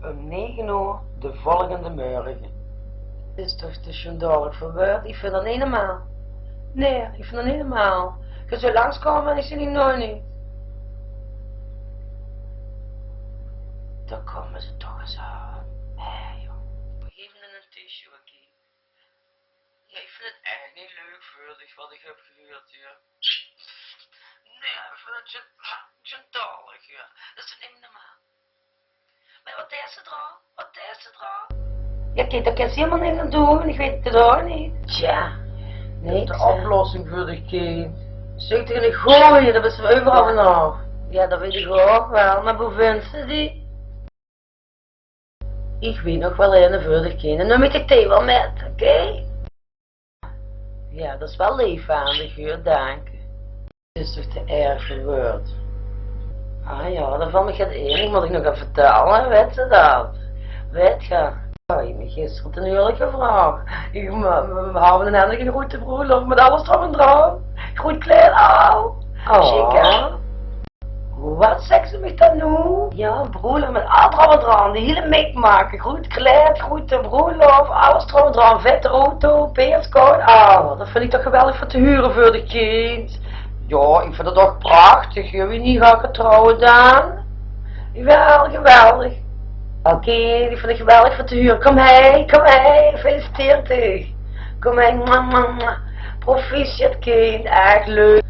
om 9 uur de volgende morgen. Het is toch te schandalig voor woord? Ik vind dat niet normaal. Nee, ik vind dat niet normaal. Je zou langskomen en ik zie die nooit niet. Dan komen ze toch eens aan. Hé joh, geef me een tissue, oké? Ja, ik vind het echt niet leuk voordig wat ik heb gehoord hier. Nee, ik vind het schandalig, ja. Dat is niet normaal. Maar wat is het er? Wat is het er? Ja, kijk, daar kan ze helemaal niks aan doen. Ik weet het ook niet. Tja, nee. De oplossing voor de kind. Zegt er niet gooien, dat is overal nog. Ja, dat weet ik ook wel, maar hoe vindt ze die? Ik weet nog wel een voor de kind. En dan moet ik thee wel met, oké? Ja, dat is wel lief aan de geur, dank. Het is toch te erg woord. Ah ja, dan valt me het enig, moet ik nog even vertellen, weet je dat? Weet je? Oh, je me gisteren ten huwelijk gevraagd. We hebben eindelijk een goede broerlof met alles erop en eraan. Goed kleed al. Chic hè? Wat zegt ze me dan nu? Ja, broerlof met alles erop en eraan. Die hele make maken. Goed kleed, goed broerlof, alles erop en eraan. Vette auto, peerskoot. Ah, dat vind ik toch geweldig voor te huren voor de kind. Ja, ik vind het toch prachtig. Je weet niet ga ik trouwen dan? Jawel, geweldig. Oké, die vind ik geweldig voor te huren. Kom hé, gefeliciteerd u. Kom hé, proficiat kind, echt leuk.